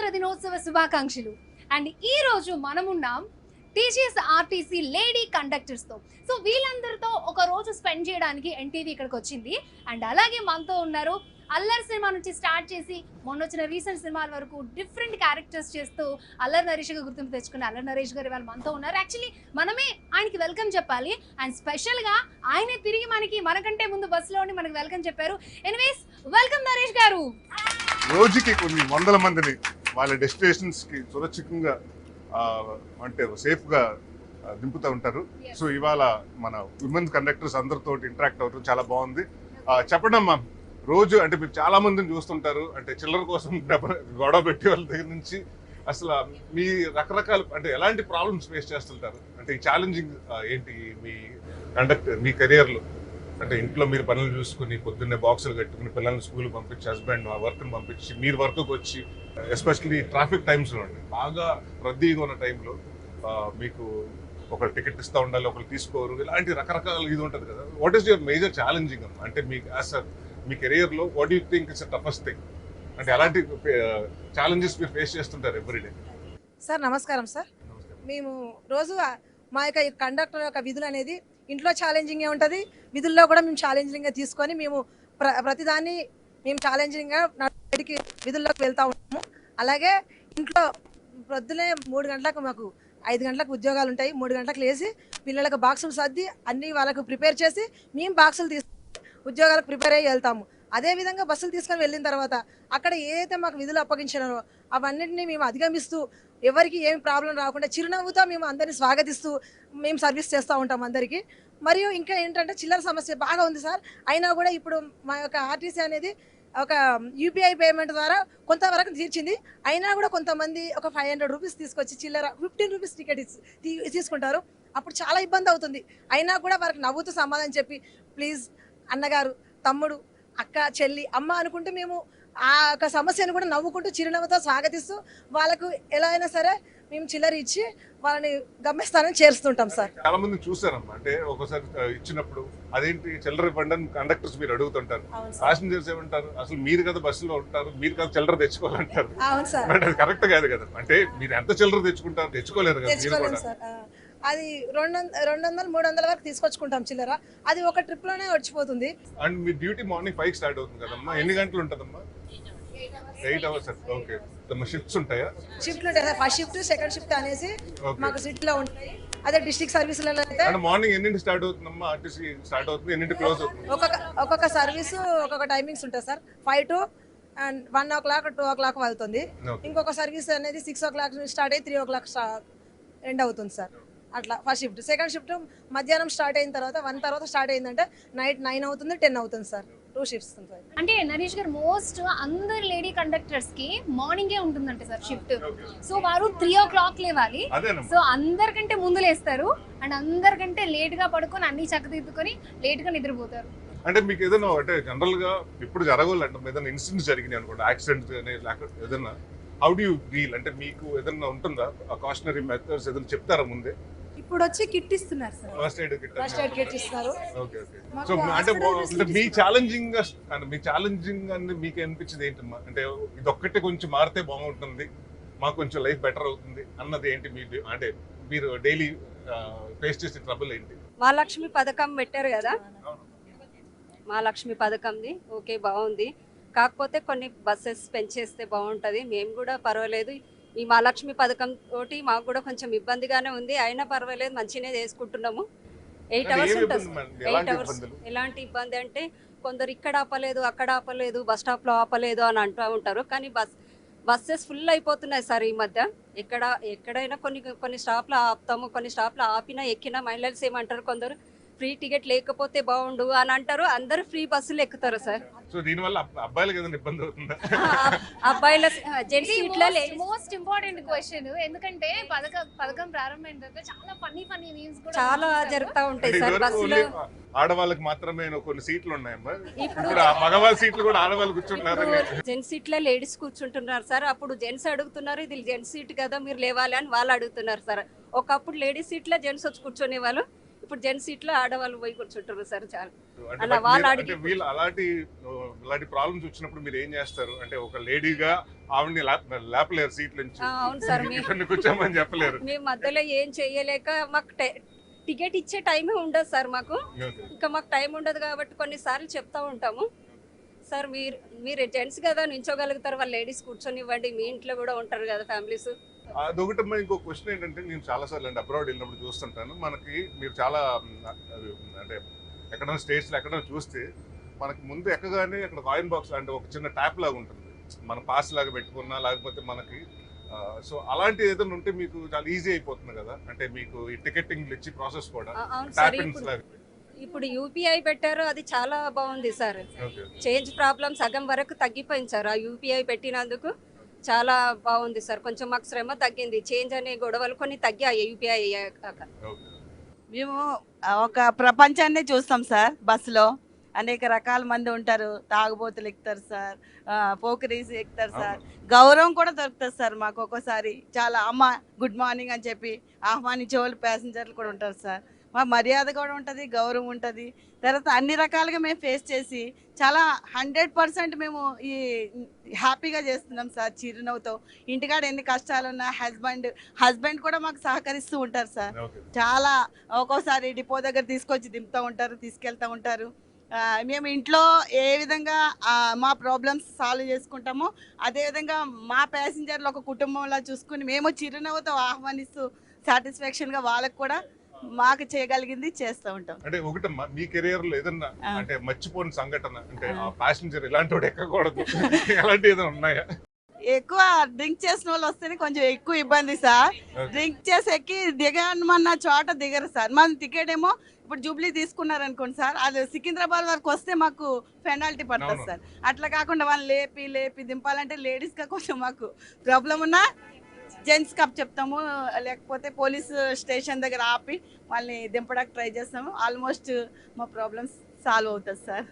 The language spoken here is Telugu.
స్వాతంత్ర దినోత్సవ శుభాకాంక్షలు. అండ్ ఈ రోజు మనమున్నాం టీజీఎస్ ఆర్టీసీ లేడీ కండక్టర్స్ తో. సో వీళ్ళందరితో ఒక రోజు స్పెండ్ చేయడానికి ఎన్టీవీ ఇక్కడికి వచ్చింది. అండ్ అలాగే మనతో ఉన్నారు అల్లరి సినిమా నుంచి స్టార్ట్ చేసి మొన్న వచ్చిన రీసెంట్ సినిమాల వరకు డిఫరెంట్ క్యారెక్టర్స్ చేస్తూ అల్లరి నరేష్గా గుర్తింపు తెచ్చుకున్న అల్లరి నరేష్ గారు వాళ్ళు మనతో ఉన్నారు. యాక్చువల్లీ మనమే ఆయనకి వెల్కమ్ చెప్పాలి. అండ్ స్పెషల్గా ఆయనే తిరిగి మనకంటే ముందు బస్సులో ఉండి మనకి వెల్కమ్ చెప్పారు. ఎనీవేస్ వెల్కమ్ నరేష్ గారు. రోజుకి కొన్ని వందల మందిని వాళ్ళ డెస్టినేషన్స్ కి సురక్షితంగా అంటే సేఫ్ గా దింపుతూ ఉంటారు. సో ఇవాళ మన విమెన్ కండక్టర్స్ అందరితో ఇంటరాక్ట్ అవడం చాలా బాగుంది. చెప్పండి అమ్మా, రోజు అంటే మీరు చాలా మందిని చూస్తుంటారు, అంటే చిల్లర కోసం గొడవ పెట్టే వాళ్ళ దగ్గర నుంచి అసలు మీ రకరకాల అంటే ఎలాంటి ప్రాబ్లమ్స్ ఫేస్ చేస్తుంటారు, అంటే ఈ ఛాలెంజింగ్ ఏంటి మీ కెరియర్ లో? అంటే ఇంట్లో మీరు పనులు చూసుకుని పొద్దున్నే బాక్సులు కట్టుకుని పిల్లల్ని స్కూల్ పంపించి హస్బెండ్ వర్క్ పంపించి మీరు వర్క్కి వచ్చి ఎస్పెషల్లీ ట్రాఫిక్ టైమ్స్ లో బాగా రద్దీగా ఉన్న టైంలో మీకు ఒక టికెట్ ఇస్తూ ఉండాలి, ఒకరు తీసుకోరు, ఇలాంటి రకరకాల ఇది ఉంటుంది కదా. What is your major challenging అంటే మీకు మీ కెరియర్ లో what you think it's toughest thing, అంటే ఎలాంటి ఛాలెంజెస్ మీరు ఫేస్ చేస్తుంటారు ఎవ్రీడే? సార్ నమస్కారం సార్. మేము రోజు మా యొక్క కండక్టర్ యొక్క విధులు అనేది ఇంట్లో ఛాలెంజింగ్గా ఉంటుంది, విధుల్లో కూడా మేము ఛాలెంజింగ్గా తీసుకొని మేము ప్రతిదాన్ని మేము ఛాలెంజింగ్గా నడికి విధుల్లోకి వెళ్తూ ఉంటాము. అలాగే ఇంట్లో పొద్దునే 3 గంటలకు మాకు 5 గంటలకు ఉద్యోగాలు ఉంటాయి. 3 గంటలకు లేచి పిల్లలకు బాక్సులు సర్ది అన్నీ వాళ్ళకు ప్రిపేర్ చేసి మేము బాక్సులు తీసుకొని ఉద్యోగాలకు ప్రిపేర్ అయ్యి వెళ్తాము. అదేవిధంగా బస్సులు తీసుకొని వెళ్ళిన తర్వాత అక్కడ ఏదైతే మాకు విధులు అప్పగించినారో అవన్నింటినీ మేము అధిగమిస్తూ ఎవరికి ఏమి ప్రాబ్లం రాకుండా చిరునవ్వుతో మేము అందరినీ స్వాగతిస్తూ మేము సర్వీస్ చేస్తూ ఉంటాం అందరికీ. మరియు ఇంకా ఏంటంటే చిల్లర సమస్య బాగా ఉంది సార్. అయినా కూడా ఇప్పుడు మా యొక్క ఆర్టీసీ అనేది ఒక యూపీఐ పేమెంట్ ద్వారా కొంతవరకు తీర్చింది. అయినా కూడా కొంతమంది ఒక 500 రూపీస్ తీసుకొచ్చి చిల్లర 15 రూపీస్ టికెట్ తీసుకుంటారు. అప్పుడు చాలా ఇబ్బంది అవుతుంది. అయినా కూడా వారికి నవ్వుతూ సమాధానం చెప్పి ప్లీజ్ అన్నగారు, తమ్ముడు, అక్క, చెల్లి, అమ్మ అనుకుంటూ మేము ఆ యొక్క సమస్యను కూడా నవ్వుకుంటూ చిరునవ్వుతో స్వాగతిస్తూ వాళ్ళకు ఎలా అయినా సరే మేము చిల్లర ఇచ్చి వాళ్ళని గమ్యస్థానం చేరుస్తుంటాం సార్. చాలా మంది చూసారమ్మా, అంటే ఒకసారి ఇచ్చినప్పుడు అదేంటి చిల్లర ఇవ్వండి అని కండక్టర్స్ మీరు అడుగుతుంటారు, ప్యాసింజర్స్ ఏమంటారు అసలు మీరు కదా బస్సులో ఉంటారు, మీరు కదా చిల్లర తెచ్చుకోవాలంటారు. అవును సార్, బట్ అది కరెక్ట్ కాదు కదా. అంటే మీరు ఎంత చిల్లర తెచ్చుకుంటారు, తెచ్చుకోలేరు కదా మీరు కూడా. అది 200 300 వరకు తీసుకొచ్చుకుంటాం చిల్లర. అది ఒక ట్రిప్ లోనే వచ్చిపోతుంది. అండ్ మీ డ్యూటీ మార్నింగ్ 5 స్టార్ట్ అవుతుంది కదమ్మా, ఎన్ని గంటలు ఉంటుందమ్మా? 8 అవర్స్. ఓకే, షిఫ్ట్స్ ఉంటాయా? షిఫ్ట్లు ఉంటాయి. ఫస్ట్ షిఫ్ట్, సెకండ్ షిఫ్ట్ అనేసి మాకు సిటీ లో ఉంటాయి. అదే డిస్ట్రిక్ట్ సర్వీసులలో అయితే మార్నింగ్ ఎన్నింటి స్టార్ట్ అవుతుందమ్మా? ఆర్టీసీ స్టార్ట్ అవుతుంది, ఎన్నింటి క్లోజ్ అవుతుంది? ఒక్కొక్క సర్వీసు ఒక్కొక్క టైమింగ్స్ ఉంటాయి సార్. 5 to 1 o'clock 2 o'clock వెళ్తుంది. ఇంకొక సర్వీస్ అనేది 6 o'clock స్టార్ట్ అయ్యి 3 o'clock ఎండ్ అవుతుంది సార్. అట్లా ఫస్ట్ షిఫ్ట్. సెకండ్ షిఫ్ట్ మధ్యాహ్నం స్టార్ట్ అయిన తర్వాత 1 తర్వాత స్టార్ట్ అయిందంటే నైట్ 9 అవుతుంది, 10 అవుతుంది సార్. 2 షిఫ్ట్స్ ఉంటాయి. అంటే నరేష్ గారు మోస్ట్ అందరు లేడీ కండక్టర్స్ కి మార్నింగే ఉంటుందంటే సార్ షిఫ్ట్. సో వారు 3 o'clock లేవాలి. సో అందరికంటే ముందు లేస్తారు అండ్ అందరికంటే లేట్ గా పడుకొని అన్ని చక్కదిద్దుకొని లేట్ గా నిద్రపోతారు. అంటే మీకు ఏదైనా అంటే జనరల్ గా ఇప్పుడు జరగాలంటే ఏదైనా ఇన్సిడెంట్స్ జరిగినాయి అనుకోండి, యాక్సిడెంట్ లేకపోతే ఏదైనా, హౌ డు యూ డీల్? అంటే మీకు ఏదైనా ఉంటుందా కాషనరీ మెథడ్స్ ఏదైనా చెప్తారా ముందే? ఇప్పుడు వచ్చి కిట్ ఇస్తున్నారు సార్. ఫస్ట్ ఎయిడ్ కిట్ ఇస్తున్నారు. Okay okay. సో అంటే మీ ఛాలెంజింగ్ అని మీకు అనిపించింది ఏంటమ్మా? అంటే ఇది ఒక్కటే కొంచెం మారితే బాగుంటుంది, మాకు కొంచెం లైఫ్ బెటర్ అవుతుంది అన్నది ఏంటి? అంటే మీరు డైలీ ఫేస్ చేసే ట్రబుల్ ఏంటి? మహాలక్ష్మి పథకం పెట్టారు కదా, మహాలక్ష్మి పథకంది ఓకే బాగుంది. కాకపోతే కొన్ని బస్సెస్ పెంచేస్తే బాగుంటుంది. మేము కూడా పర్వాలేదు, ఈ మహాలక్ష్మి పథకం తోటి మాకు కూడా కొంచెం ఇబ్బందిగానే ఉంది. అయినా పర్వాలేదు, మంచిగానే చేసుకుంటున్నాము. 8 అవర్స్ ఉంటుంది. 8 అవర్స్. ఎలాంటి ఇబ్బంది అంటే కొందరు ఇక్కడ ఆపలేదు, అక్కడ ఆపలేదు, బస్ స్టాప్లో ఆపలేదు అని అంటూ ఉంటారు. కానీ బస్సెస్ ఫుల్ అయిపోతున్నాయి సార్ ఈ మధ్య. ఎక్కడైనా కొన్ని స్టాప్లో ఆపుతాము, కొన్ని స్టాప్లో ఆపినా ఎక్కినా మహిళలు ఏమంటారు, కొందరు ఫ్రీ టికెట్ లేకపోతే బాగుండు అని అంటారు. అందరూ ఫ్రీ బస్సులు ఎక్కుతారు సార్. సో దీనివల్ల అబ్బాయిలకు ఏదైనా ఇబ్బంది అవుతుందా? అబ్బాయిల జెంట్స్ సీట్ల మోస్ట్ ఇంపార్టెంట్ క్వశ్చన్, ఎందుకంటే పథకం ప్రారంభమైన తర్వాత చాలా ఫన్నీ మీమ్స్ కూడా చాలా జరుగుతూ ఉంటాయి సార్ బస్సులో. ఆడవాళ్ళకి మాత్రమే కొన్ని సీట్లు ఉన్నాయమ్మా, ఇప్పుడు మగవాళ్ళ సీట్లు కూడా ఆడవాళ్ళు కూర్చుంటున్నారు. జెంట్స్ సీట్ల లేడీస్ కూర్చుంటున్నారు సార్. అప్పుడు జెంట్స్ అడుగుతున్నారు, ఇది జెంట్స్ సీట్ కదా మీరు లేవాలి అని వాళ్ళు అడుగుతున్నారు సార్. ఒకప్పుడు లేడీస్ సీట్ల జెంట్స్ వచ్చి కూర్చునే వాళ్ళు, ఇప్పుడు జెంట్స్ సీట్లో ఆడవాళ్ళు పోయి కూర్చుంటారు సార్. చాలా అలా వాళ్ళు అలాంటి ఇలాంటి ప్రాబ్లమ్స్ వచ్చినప్పుడు మీరు ఏం చేస్తారు? అంటే ఒక లేడీగా ఆవిడని లేపలేరు సీట్ నుంచి, అవును సార్, ఇక్కడిని కూర్చోమని చెప్పలేరు. మేము మధ్యలో ఏం చెయ్యలేక మాకు టికెట్ ఇచ్చే టైమే ఉండదు సార్ మాకు. ఇంకా మాకు టైం ఉండదు కాబట్టి కొన్నిసార్లు చెప్తా ఉంటాము సార్, మీరు జెంట్స్ కదా నించోగలుగుతారు, వాళ్ళు లేడీస్ కూర్చొనివ్వండి, మీ ఇంట్లో కూడా ఉంటారు కదా ఫ్యామిలీస్. అదొకటమ్మా. ఇంకో క్వశ్చన్ ఏంటంటే, నేను చాలాసార్లు అంటే అబ్రాడ్ వెళ్ళినప్పుడు చూస్తుంటాను, మనకి మీరు చాలా అంటే ఎక్కడైనా స్టేట్స్లో ఎక్కడైనా చూస్తే మనకి ముందు ఎక్కగానే అక్కడ కాయిన్ బాక్స్ అంటే ఒక చిన్న ట్యాప్ లాగా ఉంటుంది, మన పాస్ లాగా పెట్టుకున్నా లేకపోతే మనకి సో అలాంటి ఏదైనా ఉంటే మీకు చాలా ఈజీ అయిపోతుంది కదా, అంటే మీకు ఈ టికెటింగ్ ఇచ్చి ప్రాసెస్ కూడా ఇప్పుడు యూపీఐ పెట్టారు, అది చాలా బాగుంది సార్. చేంజ్ ప్రాబ్లమ్ సగం వరకు తగ్గిపోయింది సార్ ఆ యూపీఐ పెట్టినందుకు. చాలా బాగుంది సార్, కొంచెం మాకు శ్రమ తగ్గింది, చేంజ్ అనే గొడవలు కొన్ని తగ్గాయి యూపీఐ అయ్యాక. మేము ఒక ప్రపంచాన్ని చూస్తాం సార్. బస్సులో అనేక రకాల మంది ఉంటారు, తాగుబోతులు ఎక్కుతారు సార్, పోకరీస్ ఎక్కుతారు సార్. గౌరవం కూడా దొరుకుతుంది సార్ మాకు. ఒక్కోసారి చాలా అమ్మ గుడ్ మార్నింగ్ అని చెప్పి ఆహ్వానించే వాళ్ళు ప్యాసింజర్లు కూడా ఉంటారు సార్. మా మర్యాద కూడా ఉంటుంది, గౌరవం ఉంటుంది. తర్వాత అన్ని రకాలుగా మేము ఫేస్ చేసి చాలా 100% మేము ఈ హ్యాపీగా చేస్తున్నాం సార్, చిరునవ్వుతో. ఇంటికాడ ఎన్ని కష్టాలున్నా హస్బెండ్ కూడా మాకు సహకరిస్తూ ఉంటారు సార్. చాలా ఒక్కోసారి డిపో దగ్గర తీసుకొచ్చి దింపుతూ ఉంటారు, తీసుకెళ్తూ ఉంటారు. మేము ఇంట్లో ఏ విధంగా మా ప్రాబ్లమ్స్ సాల్వ్ చేసుకుంటామో అదేవిధంగా మా ప్యాసింజర్లు ఒక కుటుంబంలా చూసుకుని మేము చిరునవ్వుతో ఆహ్వానిస్తూ సాటిస్ఫాక్షన్గా వాళ్ళకు కూడా మాకు చేయగలిగింది చేస్తూ ఉంటాం. అంటే ఒకటమ్మా, మీ కెరియర్ లో ఏదన్నా అంటే మర్చిపోని సంఘటన, అంటే ఆ ప్యాసింజర్ ఇలాంటి వాడు ఎక్కకూడదు అలాంటి ఏదైనా ఉన్నాయా? ఎక్కువ డ్రింక్ చేసిన వాళ్ళు వస్తేనే కొంచెం ఎక్కువ ఇబ్బంది సార్. డ్రింక్ చేసి ఎక్కి దిగమన్న చోట దిగరు సార్. మన టికెట్ ఏమో ఇప్పుడు జూబ్లీ తీసుకున్నారు అనుకోండి సార్, అది సికింద్రాబాద్ వరకు వస్తే మాకు పెనాల్టీ పడుతుంది సార్. అట్లా కాకుండా వాళ్ళు లేపి దింపాలంటే లేడీస్గా కొంచెం మాకు ప్రాబ్లం ఉన్నా జెంట్స్ కప్ చెప్తాము, లేకపోతే పోలీస్ స్టేషన్ దగ్గర ఆపి వాళ్ళని దింపడానికి ట్రై చేస్తాము. ఆల్మోస్ట్ మా ప్రాబ్లమ్స్ సాల్వ్ అవుతుంది సార్.